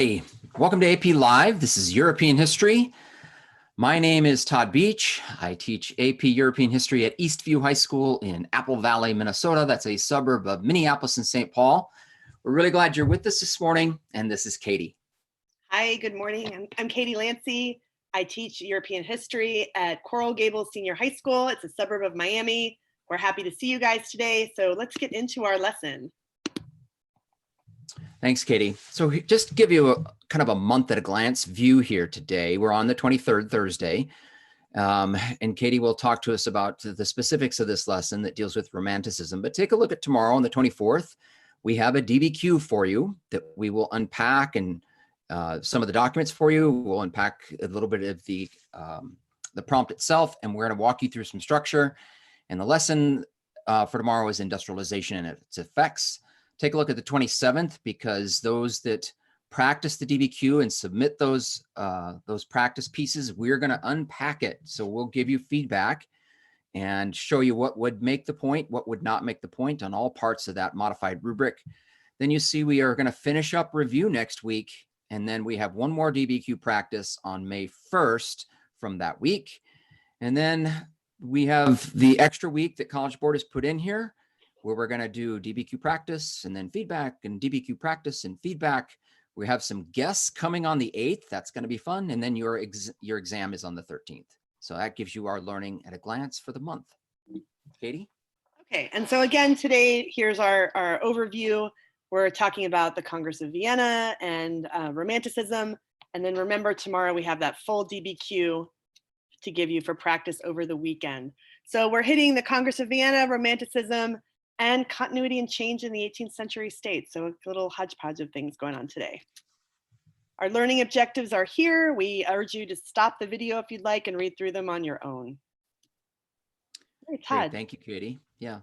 Hey, welcome to AP Live. This is European History. My name is Todd Beach. I teach AP European History at Eastview High School in Apple Valley, Minnesota. That's a suburb of Minneapolis and St. Paul. We're really glad you're with us this morning, and this is Katie. Hi, good morning. I'm Katie Lancey. I teach European History at Coral Gables Senior High School. It's a suburb of Miami. We're happy to see you guys today. So let's get into our lesson. Thanks, Katie. So just to give you a kind of a month at a glance view here today, we're on the 23rd, Thursday, and Katie will talk to us about the specifics of this lesson that deals with Romanticism. But take a look at tomorrow on the 24th. We have a DBQ for you that we will unpack, and some of the documents for you. We'll unpack a little bit of the prompt itself, and we're going to walk you through some structure. And the lesson for tomorrow is industrialization and its effects. Take a look at the 27th, because those that practice the DBQ and submit those practice pieces, we're going to unpack it. So we'll give you feedback and show you what would make the point, what would not make the point on all parts of that modified rubric. Then you see we are going to finish up review next week, and then we have one more DBQ practice on May 1st from that week. And then we have the extra week that College Board has put in here, where we're going to do DBQ practice and then feedback and DBQ practice and feedback. We have some guests coming on the 8th. That's going to be fun. And then your exam is on the 13th. So that gives you our learning at a glance for the month. Katie? Okay, and so again, today, here's our overview. We're talking about the Congress of Vienna and Romanticism. And then remember, tomorrow we have that full DBQ to give you for practice over the weekend. So we're hitting the Congress of Vienna, Romanticism, and continuity and change in the 18th century states. So a little hodgepodge of things going on today. Our learning objectives are here. We urge you to stop the video if you'd like and read through them on your own. Hey, Todd. Great, thank you, Katie. Yeah.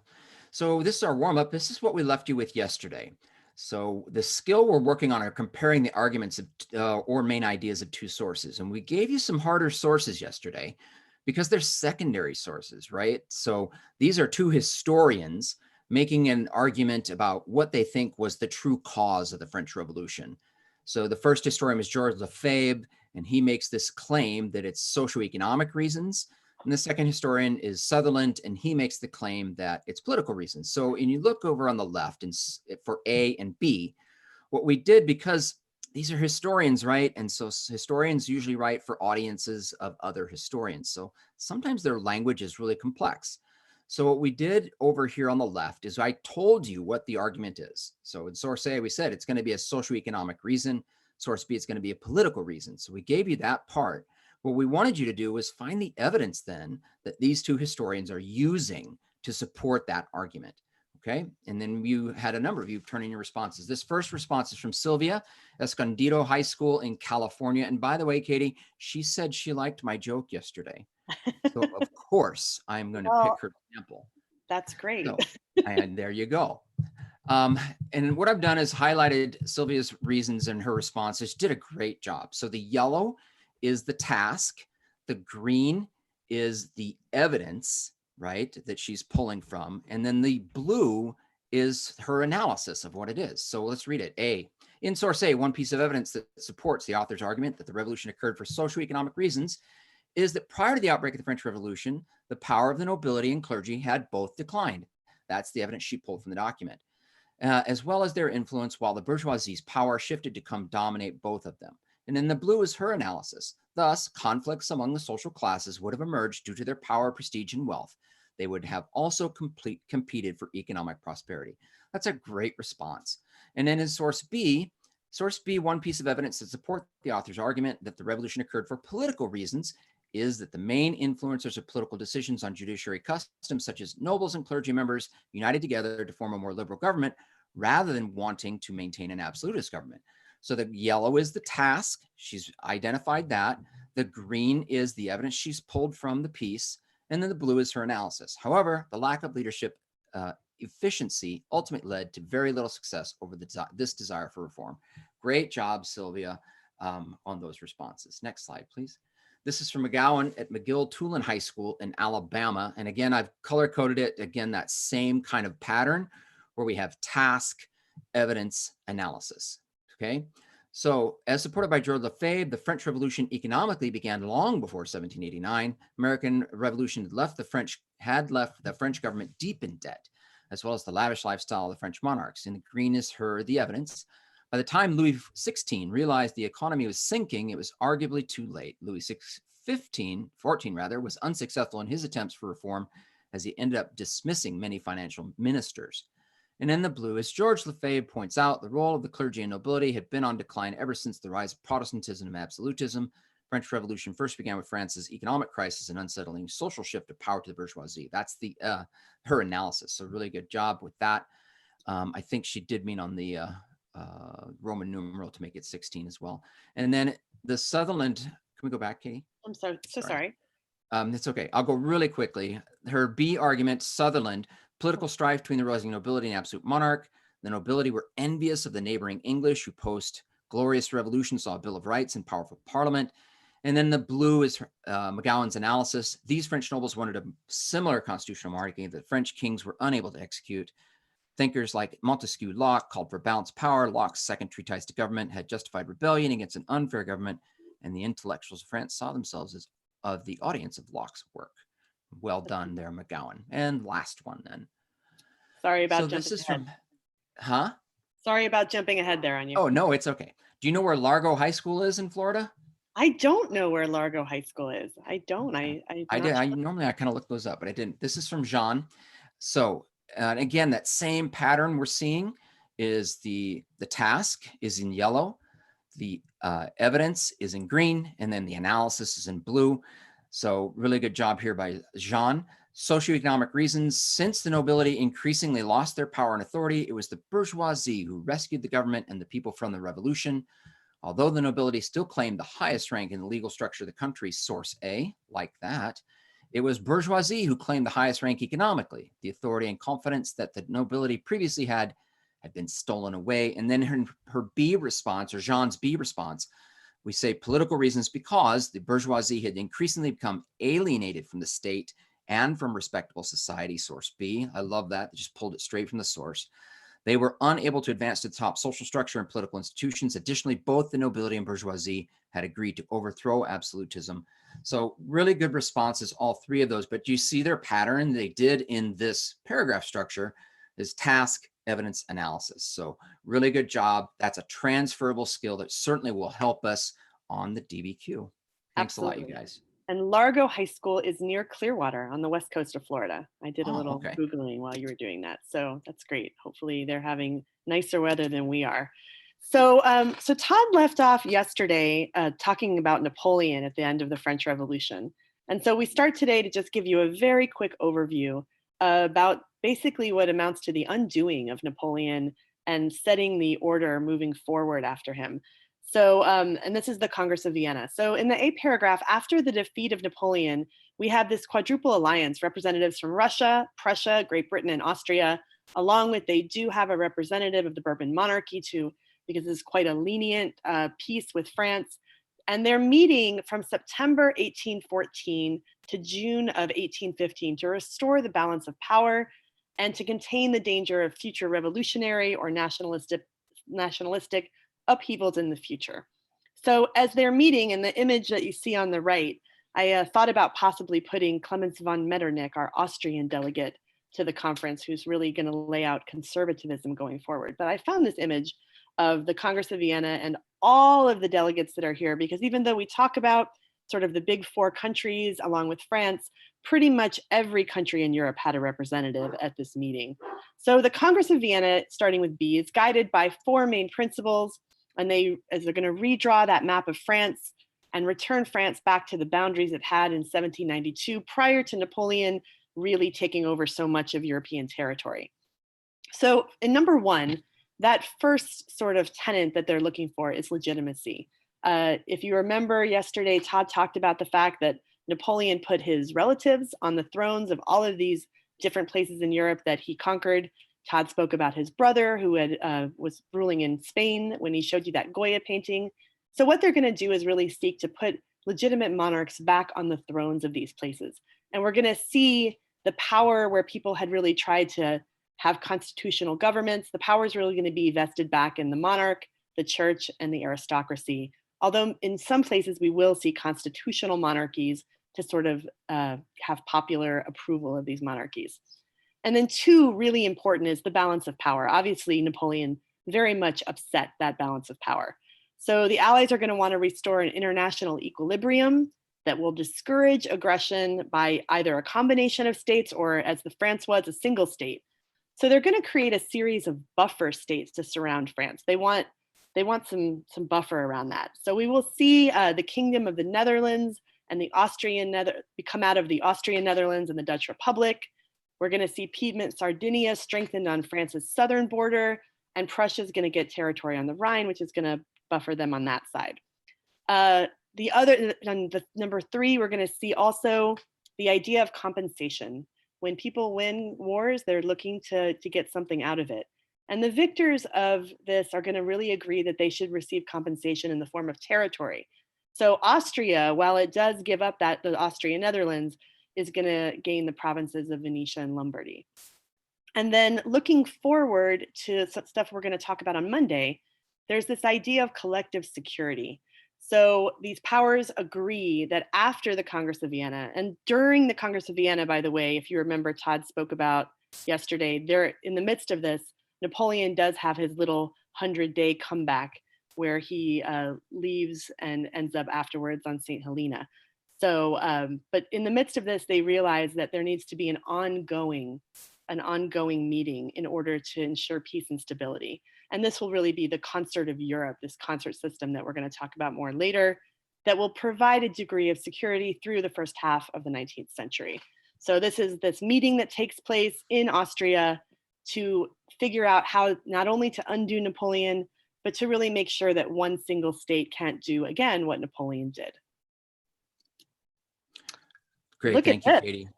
So this is our warm-up. This is what we left you with yesterday. So the skill we're working on are comparing the arguments of, or main ideas of two sources. And we gave you some harder sources yesterday because they're secondary sources, right? So these are two historians making an argument about what they think was the true cause of the French Revolution. So the first historian was Georges Lefebvre, and he makes this claim that it's socioeconomic reasons. And the second historian is Sutherland, and he makes the claim that it's political reasons. So when you look over on the left and for A and B, what we did, because these are historians, right? And so historians usually write for audiences of other historians. So sometimes their language is really complex. So what we did over here on the left is I told you what the argument is. So in source A, we said it's going to be a socioeconomic reason. Source B, it's going to be a political reason. So we gave you that part. What we wanted you to do was find the evidence then that these two historians are using to support that argument. Okay. And then you had a number of you turning your responses. This first response is from Sylvia, Escondido High School in California. And by the way, Katie, she said she liked my joke yesterday. So of course, I'm going to pick her example. That's great. So, and there you go. And what I've done is highlighted Sylvia's reasons and her responses. She did a great job. So the yellow is the task. The green is the evidence, right, that she's pulling from. And then the blue is her analysis of what it is. So let's read it. A, in source A, one piece of evidence that supports the author's argument that the revolution occurred for socioeconomic reasons is that prior to the outbreak of the French Revolution, the power of the nobility and clergy had both declined. That's the evidence she pulled from the document, as well as their influence, while the bourgeoisie's power shifted to come dominate both of them. And in the blue is her analysis. Thus, conflicts among the social classes would have emerged due to their power, prestige, and wealth. They would have also competed for economic prosperity. That's a great response. And then in source B, one piece of evidence to support the author's argument that the revolution occurred for political reasons is that the main influencers of political decisions on judiciary customs, such as nobles and clergy members, united together to form a more liberal government rather than wanting to maintain an absolutist government. So the yellow is the task. She's identified that. The green is the evidence she's pulled from the piece. And then the blue is her analysis. However, the lack of leadership efficiency ultimately led to very little success over this desire for reform. Great job, Sylvia, on those responses. Next slide, please. This is from McGowan at McGill-Tulane High School in Alabama. And again, I've color-coded it. Again, that same kind of pattern where we have task, evidence, analysis. Okay. So, as supported by George Lefebvre, the French Revolution economically began long before 1789. American Revolution had left the French government deep in debt, as well as the lavish lifestyle of the French monarchs. In the green is the evidence. By the time Louis XVI realized the economy was sinking, it was arguably too late. Louis XIV was unsuccessful in his attempts for reform, as he ended up dismissing many financial ministers. And in the blue, as George Lefebvre points out, the role of the clergy and nobility had been on decline ever since the rise of Protestantism and absolutism. French Revolution first began with France's economic crisis and unsettling social shift of power to the bourgeoisie. That's her analysis. So really good job with that. I think she did mean on the Roman numeral to make it 16 as well. And then the Sutherland, can we go back, Katie? I'm so sorry. It's okay. I'll go really quickly. Her B argument, Sutherland, political strife between the rising nobility and absolute monarch. The nobility were envious of the neighboring English, who post-glorious revolution saw a Bill of Rights and powerful parliament. And then the blue is McGowan's analysis. These French nobles wanted a similar constitutional monarchy that French kings were unable to execute. Thinkers like Montesquieu Locke called for balanced power. Locke's second treatise to government had justified rebellion against an unfair government, and the intellectuals of France saw themselves as of the audience of Locke's work. Well done there, McGowan. And last one then. Sorry about so jumping this is ahead. Huh? Sorry about jumping ahead there on you. Oh, no, it's okay. Do you know where Largo High School is in Florida? I don't know where Largo High School is. I don't. Okay. I did. Normally I kind of look those up, but I didn't. This is from Jean. So again, that same pattern we're seeing is the task is in yellow, the evidence is in green, and then the analysis is in blue. So really good job here by Jean. Socioeconomic reasons. Since the nobility increasingly lost their power and authority, it was the bourgeoisie who rescued the government and the people from the revolution. Although the nobility still claimed the highest rank in the legal structure of the country, source A, like that, it was bourgeoisie who claimed the highest rank economically. The authority and confidence that the nobility previously had been stolen away. And then her B response, or Jean's B response, we say political reasons because the bourgeoisie had increasingly become alienated from the state and from respectable society, source B. I love that. They just pulled it straight from the source. They were unable to advance to the top social structure and political institutions. Additionally, both the nobility and bourgeoisie had agreed to overthrow absolutism. So really good responses, all three of those. But you see their pattern they did in this paragraph structure is task, evidence, analysis. So really good job. That's a transferable skill that certainly will help us on the DBQ. Thanks Absolutely. a lot, you guys. And Largo High School is near Clearwater on the west coast of Florida. I did a little Googling while you were doing that. So that's great. Hopefully they're having nicer weather than we are. So, so Todd left off yesterday talking about Napoleon at the end of the French Revolution. And so we start today to just give you a very quick overview about basically what amounts to the undoing of Napoleon and setting the order moving forward after him. So, and this is the Congress of Vienna. So in the A paragraph, after the defeat of Napoleon, we have this quadruple alliance, representatives from Russia, Prussia, Great Britain, and Austria, along with they do have a representative of the Bourbon monarchy too, because it's quite a lenient peace with France. And they're meeting from September 1814 to June of 1815 to restore the balance of power and to contain the danger of future revolutionary or nationalistic upheavals in the future. So as they're meeting, in the image that you see on the right, I thought about possibly putting Clemens von Metternich, our Austrian delegate to the conference, who's really going to lay out conservatism going forward. But I found this image of the Congress of Vienna and all of the delegates that are here, because even though we talk about sort of the big four countries along with France, pretty much every country in Europe had a representative at this meeting. So the Congress of Vienna, starting with B, is guided by four main principles. And as they're going to redraw that map of France and return France back to the boundaries it had in 1792, prior to Napoleon really taking over so much of European territory. So in number one, that first sort of tenet that they're looking for is legitimacy. If you remember yesterday, Todd talked about the fact that Napoleon put his relatives on the thrones of all of these different places in Europe that he conquered. Todd spoke about his brother who was ruling in Spain when he showed you that Goya painting. So what they're going to do is really seek to put legitimate monarchs back on the thrones of these places. And we're going to see the power where people had really tried to have constitutional governments. The power is really going to be vested back in the monarch the church, and the aristocracy. Although in some places we will see constitutional monarchies to sort of have popular approval of these monarchies. And then two, really important, is the balance of power. Obviously, Napoleon very much upset that balance of power. So the Allies are going to want to restore an international equilibrium that will discourage aggression by either a combination of states or, as the France was, a single state. So they're going to create a series of buffer states to surround France. They want some buffer around that. So we will see the Kingdom of the Netherlands and the come out of the Austrian Netherlands and the Dutch Republic. We're going to see Piedmont, Sardinia strengthened on France's southern border, and Prussia is going to get territory on the Rhine, which is going to buffer them on that side. The number three, we're going to see also the idea of compensation. When people win wars, they're looking to get something out of it. And the victors of this are going to really agree that they should receive compensation in the form of territory. So Austria, while it does give up the Austrian Netherlands, is going to gain the provinces of Venetia and Lombardy. And then looking forward to some stuff we're going to talk about on Monday, there's this idea of collective security. So these powers agree that after the Congress of Vienna, and during the Congress of Vienna, by the way, if you remember, Todd spoke about yesterday, there in the midst of this, Napoleon does have his little 100-day comeback where he leaves and ends up afterwards on St. Helena. So, but in the midst of this, they realize that there needs to be an ongoing meeting in order to ensure peace and stability. And this will really be the concert of Europe, this concert system that we're going to talk about more later, that will provide a degree of security through the first half of the 19th century. So this is this meeting that takes place in Austria to figure out how not only to undo Napoleon, but to really make sure that one single state can't do again what Napoleon did. Great, thank you, Katie.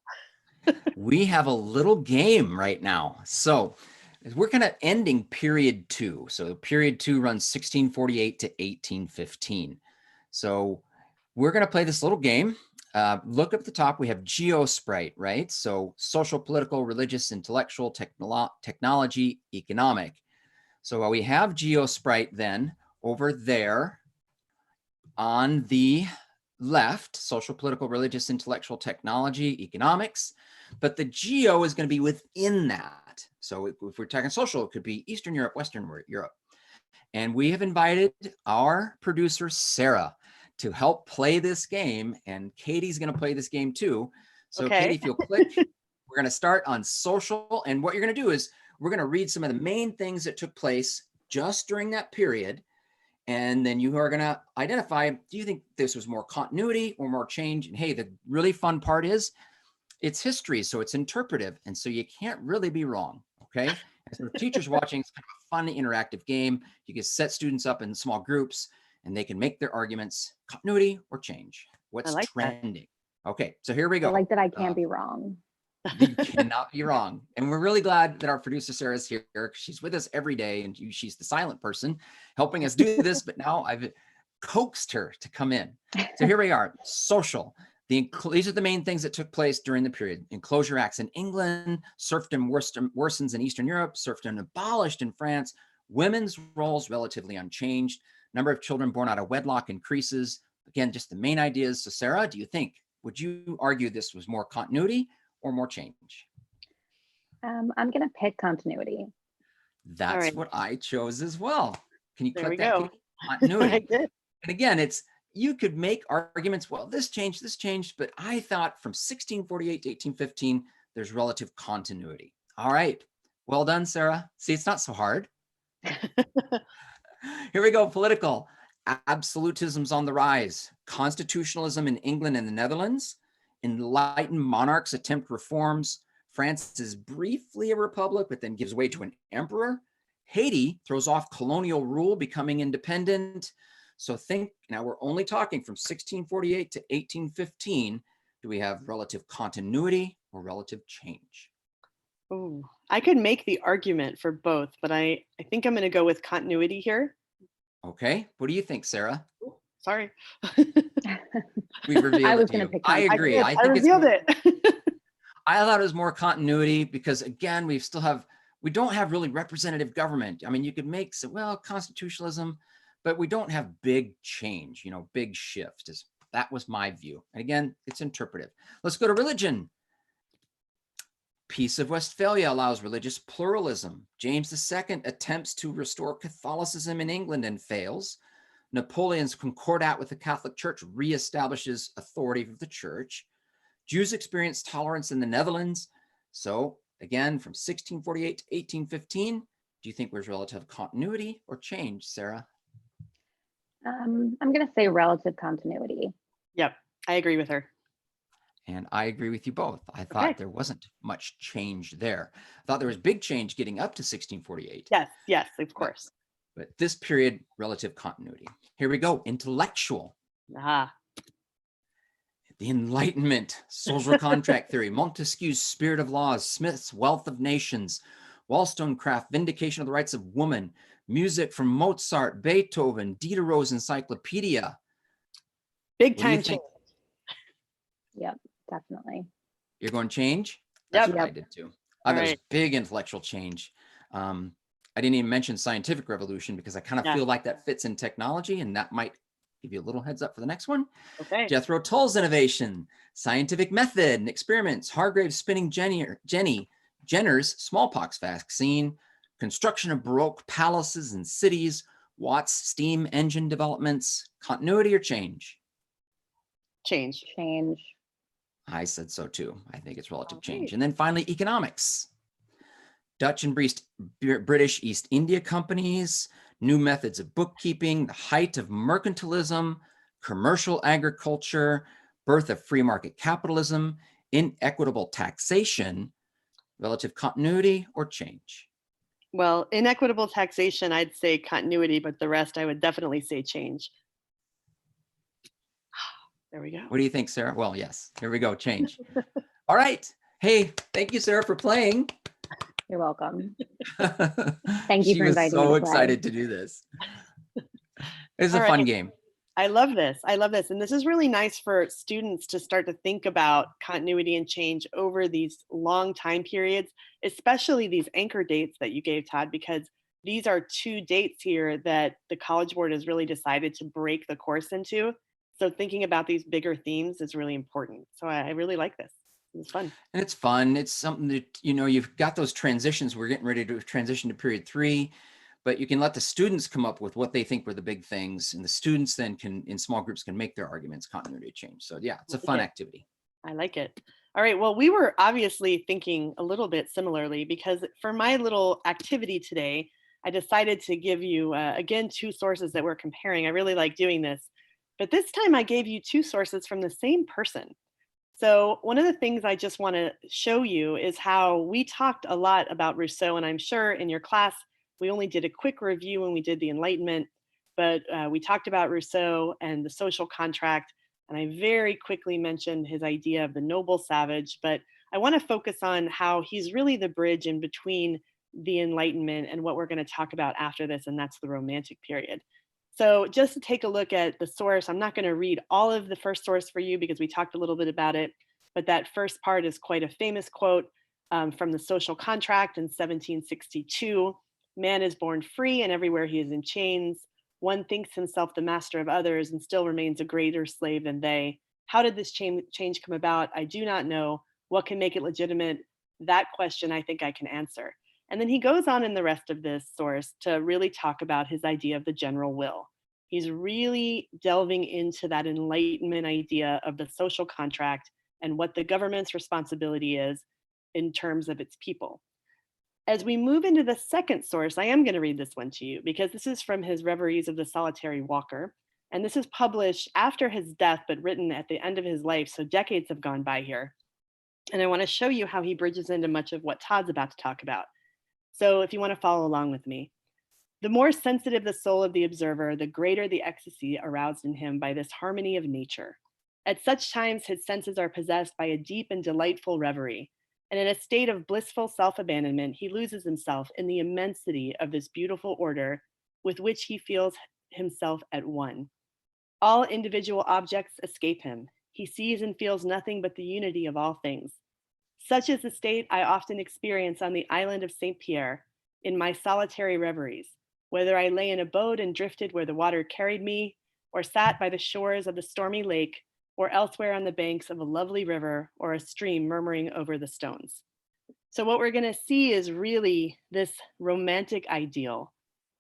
We have a little game right now. So we're kind of ending period 2. So period 2 runs 1648 to 1815. So we're going to play this little game. Look up at the top, we have GeoSprite, right? So social, political, religious, intellectual, technology, economic. So we have GeoSprite then over there on the left, social, political, religious, intellectual, technology, economics, but the geo is going to be within that. So if we're talking social, it could be Eastern Europe, Western Europe. And we have invited our producer, Sarah, to help play this game, and Katie's going to play this game too. So okay. Katie, if you'll click, we're going to start on social, and what you're going to do is we're going to read some of the main things that took place just during that period. And then you are going to identify, do you think this was more continuity or more change? And hey, the really fun part is it's history, so it's interpretive. And so you can't really be wrong, okay? And so teachers watching, it's kind of a fun interactive game. You can set students up in small groups and they can make their arguments, continuity or change. What's trending? That. Okay, so here we go. I like that I can't be wrong. You cannot be wrong. And we're really glad that our producer Sarah is here. She's with us every day, and she's the silent person helping us do this, but now I've coaxed her to come in. So here we are, social. These are the main things that took place during the period. Enclosure Acts in England, serfdom worsens in Eastern Europe, serfdom abolished in France, women's roles relatively unchanged, number of children born out of wedlock increases. Again, just the main ideas. So Sarah, would you argue this was more continuity or more change? I'm going to pick continuity. That's what I chose as well. Can you click that? Continuity. I did. And again, you could make arguments, well, this changed, but I thought from 1648 to 1815, there's relative continuity. All right. Well done, Sarah. See, it's not so hard. Here we go, political. Absolutism's on the rise. Constitutionalism in England and the Netherlands. Enlightened monarchs attempt reforms. France is briefly a republic, but then gives way to an emperor. Haiti throws off colonial rule, becoming independent. So now we're only talking from 1648 to 1815. Do we have relative continuity or relative change? Oh, I could make the argument for both, but I think I'm going to go with continuity here. Okay. What do you think, Sarah? Sorry. We revealed I was going to pick. I agree. I revealed it. I thought it was more continuity because again, we still have We don't have really representative government. I mean, you could make some, well, constitutionalism, but we don't have big change, big shift. That was my view. And again, it's interpretive. Let's go to religion. Peace of Westphalia allows religious pluralism. James II attempts to restore Catholicism in England and fails. Napoleon's concordat with the Catholic Church reestablishes authority of the church. Jews experience tolerance in the Netherlands. So again, from 1648 to 1815, do you think there's relative continuity or change, Sarah? I'm going to say relative continuity. Yep, I agree with her. And I agree with you both. I thought there wasn't much change there. I thought there was big change getting up to 1648. Yes, of course. But this period, relative continuity. Here we go, intellectual. Ah. The Enlightenment, social contract theory, Montesquieu's Spirit of Laws, Smith's Wealth of Nations, Wollstonecraft, Vindication of the Rights of Woman, music from Mozart, Beethoven, Diderot's Encyclopedia. Big time change. Yep, definitely. You're going change? Yep. That's what I did too. That was big intellectual change. I didn't even mention scientific revolution because I kind of feel like that fits in technology, and that might give you a little heads up for the next one. Okay. Jethro Tull's innovation, scientific method and experiments, Hargrave's spinning Jenner's smallpox vaccine, construction of Baroque palaces and cities, Watt's steam engine developments, continuity or change? Change. I said so too. I think it's relative change. And then finally, economics. Dutch and British East India companies, new methods of bookkeeping, the height of mercantilism, commercial agriculture, birth of free market capitalism, inequitable taxation, relative continuity or change? Well, inequitable taxation, I'd say continuity, but the rest I would definitely say change. There we go. What do you think, Sarah? Well, yes, here we go, change. All right. Hey, thank you, Sarah, for playing. You're welcome. Thank you for inviting me. She was so excited to do this. It's a fun game. I love this. And this is really nice for students to start to think about continuity and change over these long time periods, especially these anchor dates that you gave, Todd, because these are two dates here that the College Board has really decided to break the course into. So thinking about these bigger themes is really important. So I really like this. It's fun. And it's fun. It's something that, you've got those transitions. We're getting ready to transition to period 3, but you can let the students come up with what they think were the big things. And the students then in small groups, can make their arguments, continuity change. So yeah, it's a fun activity. I like it. All right. Well, we were obviously thinking a little bit similarly because for my little activity today, I decided to give you, again, 2 sources that we're comparing. I really like doing this. But this time I gave you 2 sources from the same person. So one of the things I just want to show you is how we talked a lot about Rousseau, and I'm sure in your class, we only did a quick review when we did the Enlightenment, but we talked about Rousseau and the social contract, and I very quickly mentioned his idea of the noble savage, but I want to focus on how he's really the bridge in between the Enlightenment and what we're going to talk about after this, and that's the Romantic period. So just to take a look at the source, I'm not going to read all of the first source for you because we talked a little bit about it, but that first part is quite a famous quote from the Social Contract in 1762. Man is born free and everywhere he is in chains. One thinks himself the master of others and still remains a greater slave than they. How did this change come about? I do not know. What can make it legitimate? That question I think I can answer. And then he goes on in the rest of this source to really talk about his idea of the general will. He's really delving into that Enlightenment idea of the social contract and what the government's responsibility is in terms of its people. As we move into the second source, I am going to read this one to you because this is from his Reveries of the Solitary Walker. And this is published after his death, but written at the end of his life. So decades have gone by here. And I want to show you how he bridges into much of what Todd's about to talk about. So if you want to follow along with me. The more sensitive the soul of the observer, the greater the ecstasy aroused in him by this harmony of nature. At such times, his senses are possessed by a deep and delightful reverie. And in a state of blissful self-abandonment, he loses himself in the immensity of this beautiful order with which he feels himself at one. All individual objects escape him. He sees and feels nothing but the unity of all things. Such is the state I often experience on the island of St. Pierre in my solitary reveries, whether I lay in a boat and drifted where the water carried me, or sat by the shores of the stormy lake, or elsewhere on the banks of a lovely river or a stream murmuring over the stones. So, what we're going to see is really this romantic ideal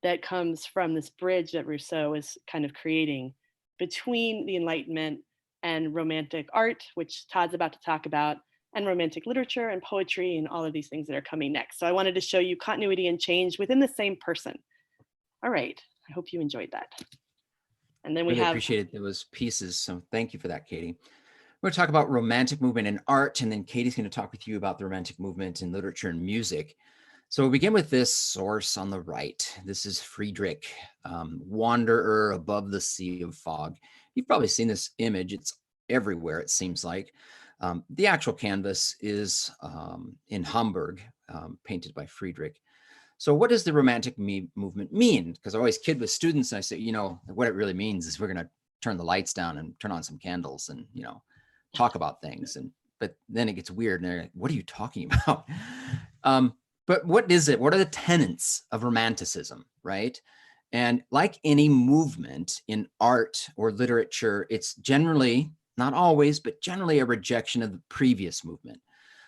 that comes from this bridge that Rousseau is kind of creating between the Enlightenment and romantic art, which Todd's about to talk about, and romantic literature and poetry and all of these things that are coming next. So I wanted to show you continuity and change within the same person. All right, I hope you enjoyed that. And then we Really have— appreciated those pieces. So thank you for that, Katie. We're going to talk about romantic movement in art, and then Katie's going to talk with you about the romantic movement in literature and music. So we'll begin with this source on the right. This is Friedrich, Wanderer Above the Sea of Fog. You've probably seen this image. It's everywhere, it seems like. The actual canvas is in Hamburg, painted by Friedrich. So what does the romantic movement mean? Because I always kid with students and I say, you know, what it really means is we're going to turn the lights down and turn on some candles and, you know, talk about things. But then it gets weird and they're like, what are you talking about? But what is it? What are the tenets of Romanticism, right? And like any movement in art or literature, it's generally, not always, but generally a rejection of the previous movement.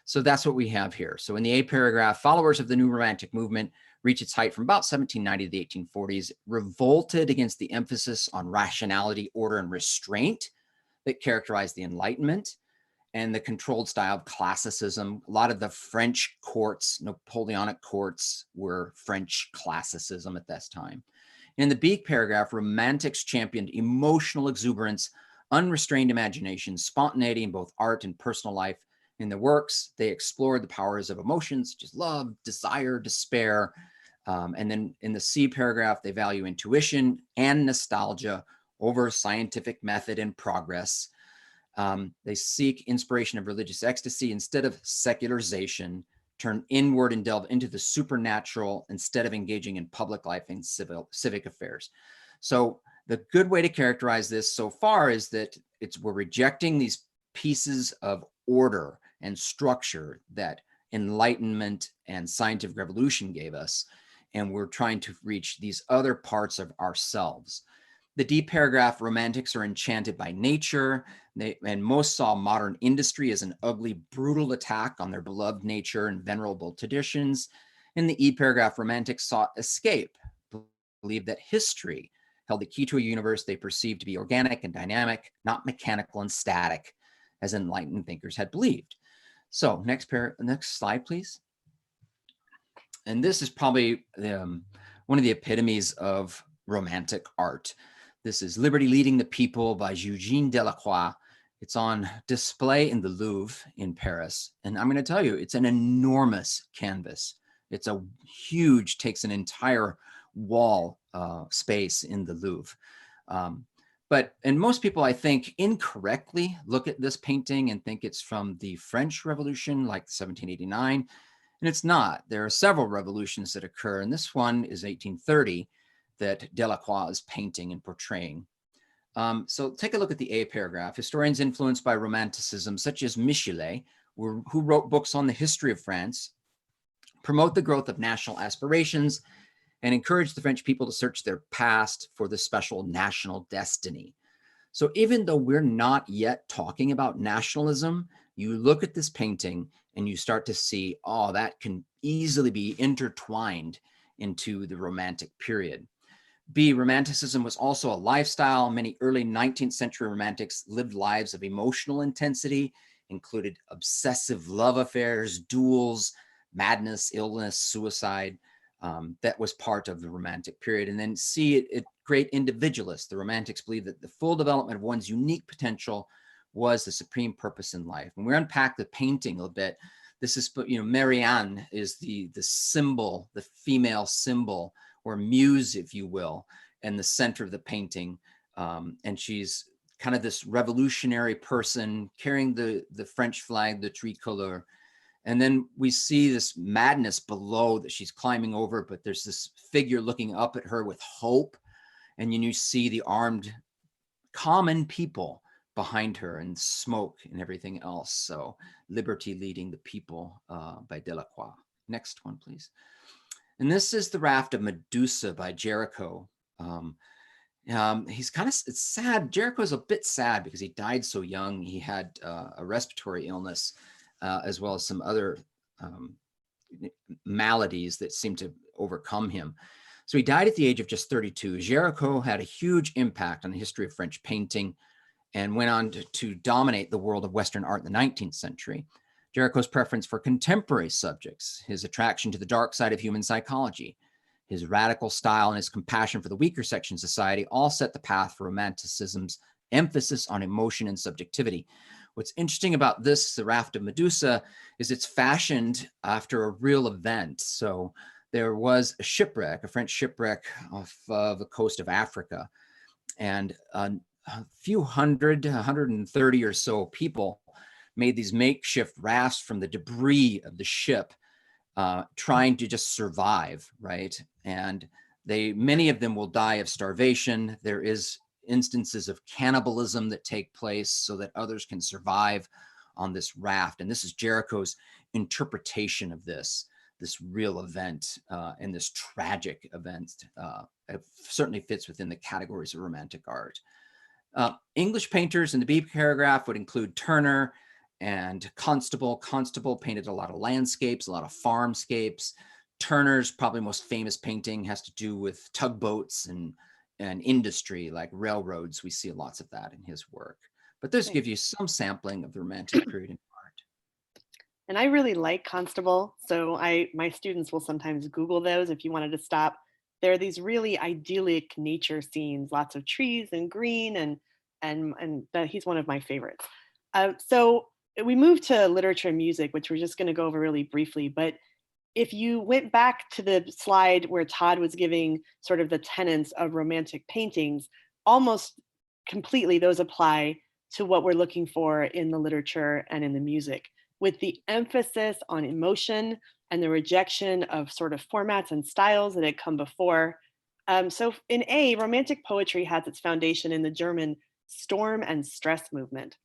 So that's what we have here. So in the A paragraph, followers of the new romantic movement reach its height from about 1790 to the 1840s, revolted against the emphasis on rationality, order, and restraint that characterized the Enlightenment and the controlled style of classicism. A lot of the French courts, Napoleonic courts, were French classicism at this time. In the B paragraph, romantics championed emotional exuberance, unrestrained imagination, spontaneity in both art and personal life. In their works, they explored the powers of emotions, such as love, desire, despair. And then in the C paragraph, they value intuition and nostalgia over scientific method and progress. They seek inspiration of religious ecstasy instead of secularization, turn inward and delve into the supernatural instead of engaging in public life and civic affairs. So the good way to characterize this so far is that we're rejecting these pieces of order and structure that Enlightenment and scientific revolution gave us, and we're trying to reach these other parts of ourselves. The D paragraph, romantics are enchanted by nature, and most saw modern industry as an ugly, brutal attack on their beloved nature and venerable traditions. In the E paragraph, romantics sought escape, believed that history held the key to a universe they perceived to be organic and dynamic, not mechanical and static, as Enlightened thinkers had believed. So next slide, please. And this is probably one of the epitomes of romantic art. This is Liberty Leading the People by Eugène Delacroix. It's on display in the Louvre in Paris. And I'm going to tell you, it's an enormous canvas. It's a huge, takes an entire wall space in the Louvre. And most people, I think, incorrectly look at this painting and think it's from the French Revolution, like 1789. And it's not. There are several revolutions that occur. And this one is 1830 that Delacroix is painting and portraying. So take a look at the A paragraph. Historians influenced by Romanticism, such as Michelet, who wrote books on the history of France, promote the growth of national aspirations and encourage the French people to search their past for the special national destiny. So even though we're not yet talking about nationalism, you look at this painting and you start to see, oh, that can easily be intertwined into the Romantic period. B, Romanticism was also a lifestyle. Many early 19th century Romantics lived lives of emotional intensity, included obsessive love affairs, duels, madness, illness, suicide. That was part of the Romantic period. And then C, great individualists. The Romantics believed that the full development of one's unique potential was the supreme purpose in life. When we unpack the painting a little bit, this is, Marianne is the symbol, the female symbol, or muse, if you will, in the center of the painting. And she's kind of this revolutionary person carrying the French flag, the tricolor. And then we see this madness below that she's climbing over, but there's this figure looking up at her with hope. And then you see the armed common people behind her and smoke and everything else. So Liberty Leading the People by Delacroix. Next one, please. And this is the Raft of Medusa by Jericho. He's kind of, it's sad. Jericho's a bit sad because he died so young. He had a respiratory illness as well as some other maladies that seemed to overcome him. So he died at the age of just 32. Jericho had a huge impact on the history of French painting and went on to dominate the world of Western art in the 19th century. Jericho's preference for contemporary subjects, his attraction to the dark side of human psychology, his radical style, and his compassion for the weaker section of society all set the path for Romanticism's emphasis on emotion and subjectivity. What's interesting about this, the Raft of Medusa, is it's fashioned after a real event. So there was a shipwreck, a French shipwreck off the coast of Africa, and a few hundred, 130 or so people made these makeshift rafts from the debris of the ship, trying to just survive, right? And many of them will die of starvation. There is instances of cannibalism that take place so that others can survive on this raft. And this is Jericho's interpretation of this real event and this tragic event. It certainly fits within the categories of romantic art. English painters in the B paragraph would include Turner and Constable. Constable painted a lot of landscapes, a lot of farmscapes. Turner's probably most famous painting has to do with tugboats and industry like railroads. We see lots of that in his work. But this gives you some sampling of the Romantic period in art. And I really like Constable. So my students will sometimes Google those if you wanted to stop. There are these really idyllic nature scenes, lots of trees and green, and he's one of my favorites. So we moved to literature and music, which we're just going to go over really briefly. But if you went back to the slide where Todd was giving sort of the tenets of romantic paintings, almost completely those apply to what we're looking for in the literature and in the music, with the emphasis on emotion and the rejection of sort of formats and styles that had come before. So in A, romantic poetry has its foundation in the German storm and stress movement.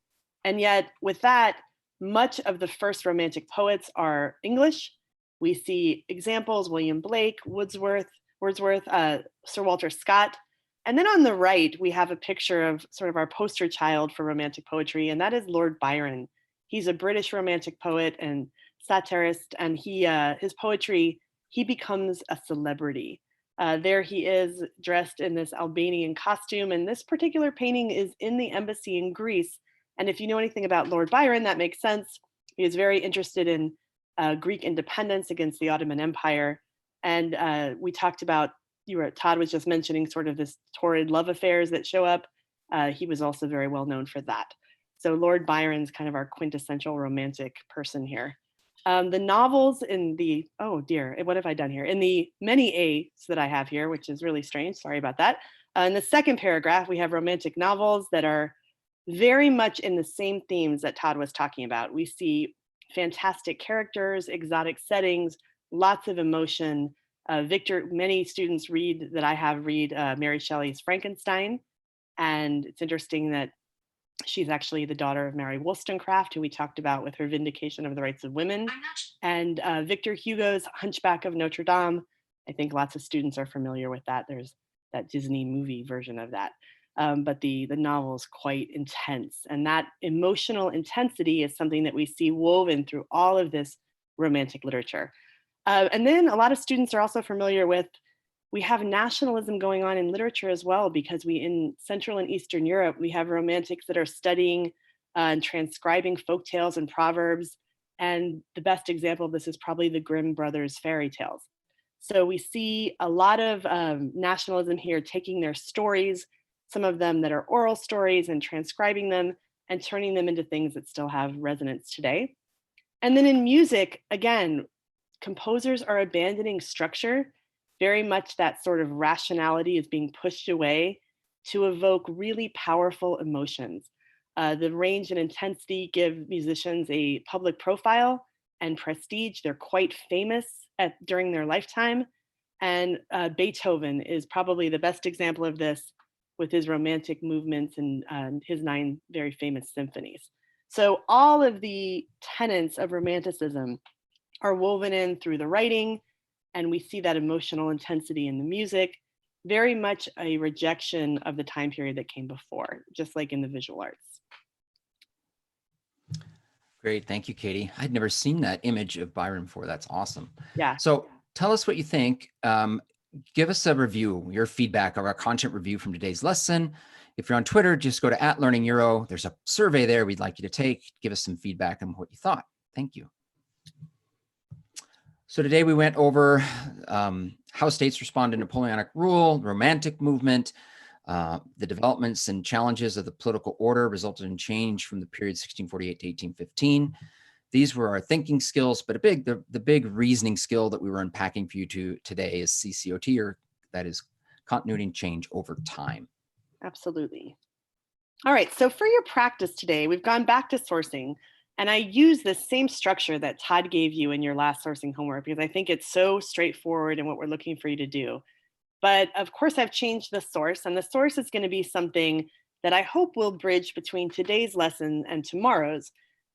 And yet with that, much of the first romantic poets are English. We see examples, William Blake, Wordsworth, Sir Walter Scott. And then on the right, we have a picture of sort of our poster child for romantic poetry, and that is Lord Byron. He's a British romantic poet and satirist, and his poetry, he becomes a celebrity. There he is dressed in this Albanian costume, and this particular painting is in the embassy in Greece. And if you know anything about Lord Byron, that makes sense. He is very interested in Greek independence against the Ottoman Empire. And we talked about, Todd was just mentioning sort of this torrid love affairs that show up. He was also very well known for that. So Lord Byron's kind of our quintessential romantic person here. The novels in the, oh dear, what have I done here? In the many A's that I have here, which is really strange, sorry about that. In the second paragraph, we have romantic novels that are very much in the same themes that Todd was talking about. We see fantastic characters, exotic settings, lots of emotion. Many students read Mary Shelley's Frankenstein. And it's interesting that she's actually the daughter of Mary Wollstonecraft, who we talked about with her vindication of the rights of women. And Victor Hugo's Hunchback of Notre Dame. I think lots of students are familiar with that. There's that Disney movie version of that. But the novel is quite intense. And that emotional intensity is something that we see woven through all of this romantic literature. And then a lot of students are also familiar with, we have nationalism going on in literature as well, because in Central and Eastern Europe, we have romantics that are studying and transcribing folktales and proverbs. And the best example of this is probably the Grimm brothers' fairy tales. So we see a lot of nationalism here, taking their stories, some of them that are oral stories, and transcribing them and turning them into things that still have resonance today. And then in music, again, composers are abandoning structure. Very much that sort of rationality is being pushed away to evoke really powerful emotions. The range and intensity give musicians a public profile and prestige. They're quite famous during their lifetime. And Beethoven is probably the best example of this. with his Romantic movements and his 9 very famous symphonies. So all of the tenets of Romanticism are woven in through the writing, and we see that emotional intensity in the music, very much a rejection of the time period that came before, just like in the visual arts. Great, thank you, Katie. I'd never seen that image of Byron before. That's awesome. Yeah. So tell us what you think. Give us a review, your feedback of our content review from today's lesson. If you're on Twitter, just go to @LearningEuro. There's a survey there we'd like you to take. Give us some feedback on what you thought. Thank you. So today we went over how states respond to Napoleonic rule, the Romantic movement, the developments and challenges of the political order resulted in change from the period 1648 to 1815. These were our thinking skills, but the big reasoning skill that we were unpacking for you today is CCOT, or that is continuity and change over time. Absolutely. All right, so for your practice today, we've gone back to sourcing, and I use the same structure that Todd gave you in your last sourcing homework because I think it's so straightforward in what we're looking for you to do. But of course, I've changed the source, and the source is going to be something that I hope will bridge between today's lesson and tomorrow's,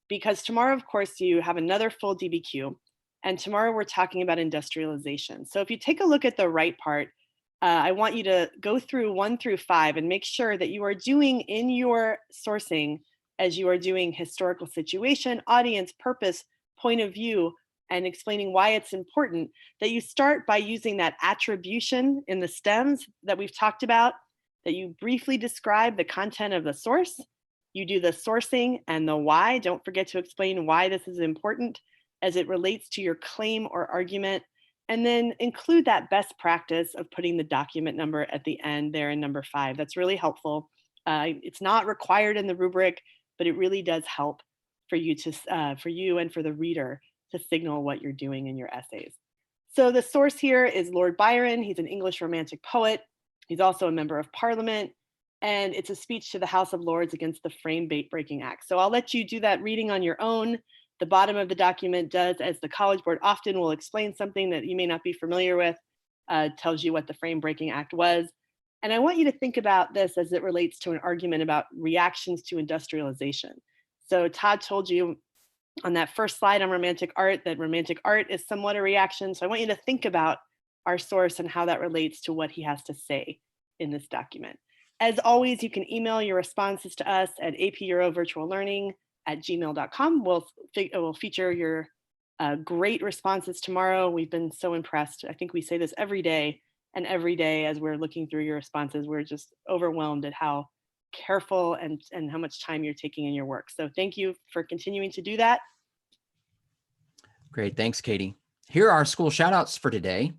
because tomorrow, of course, you have another full DBQ, and tomorrow we're talking about industrialization. So if you take a look at the right part, I want you to go through 1 through 5 and make sure that you are doing in your sourcing as you are doing historical situation, audience, purpose, point of view, and explaining why it's important, that you start by using that attribution in the stems that we've talked about, that you briefly describe the content of the source, you do the sourcing and the why. Don't forget to explain why this is important as it relates to your claim or argument, and then include that best practice of putting the document number at the end there in number 5. That's really helpful. It's not required in the rubric, but it really does help for you and for the reader to signal what you're doing in your essays. So the source here is Lord Byron. He's an English Romantic poet. He's also a member of Parliament, and it's a speech to the House of Lords against the Frame Breaking Act. So I'll let you do that reading on your own. The bottom of the document does, as the College Board often will explain something that you may not be familiar with, tells you what the Frame Breaking Act was. And I want you to think about this as it relates to an argument about reactions to industrialization. So Todd told you on that first slide on romantic art that romantic art is somewhat a reaction. So I want you to think about our source and how that relates to what he has to say in this document. As always, you can email your responses to us at apeuro virtuallearning@gmail.com. We'll feature your great responses tomorrow. We've been so impressed. I think we say this every day, and every day as we're looking through your responses, we're just overwhelmed at how careful and how much time you're taking in your work. So thank you for continuing to do that. Great, thanks, Katie. Here are our school shout outs for today.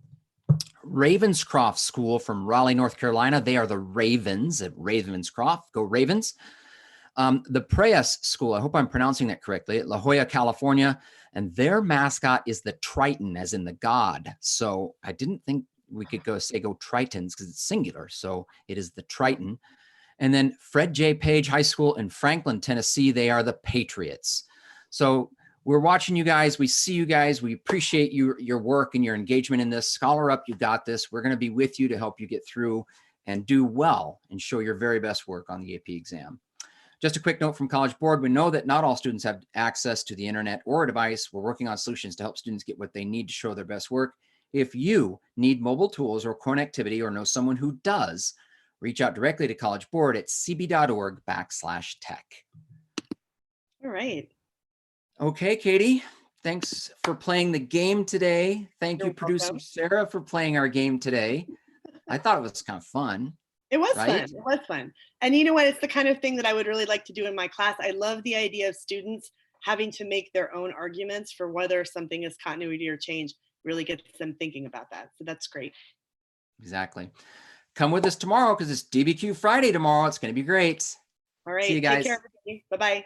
Ravenscroft School from Raleigh, North Carolina. They are the Ravens at Ravenscroft. Go Ravens. The Preyas School, I hope I'm pronouncing that correctly, at La Jolla, California. And their mascot is the Triton, as in the god. So I didn't think we could go Tritons because it's singular. So it is the Triton. And then Fred J. Page High School in Franklin, Tennessee. They are the Patriots. So we're watching you guys. We see you guys. We appreciate your work and your engagement in this. Scholar Up, you got this. We're going to be with you to help you get through and do well and show your very best work on the AP exam. Just a quick note from College Board. We know that not all students have access to the internet or a device. We're working on solutions to help students get what they need to show their best work. If you need mobile tools or connectivity or know someone who does, reach out directly to College Board at cb.org/tech. All right. Okay, Katie, thanks for playing the game today. Thank you, producer Sarah, for playing our game today. I thought it was kind of fun. It was fun. It was fun. And you know what? It's the kind of thing that I would really like to do in my class. I love the idea of students having to make their own arguments for whether something is continuity or change. Really gets them thinking about that. So that's great. Exactly. Come with us tomorrow because it's DBQ Friday tomorrow. It's going to be great. All right. See you guys. Take care, everybody. Bye-bye.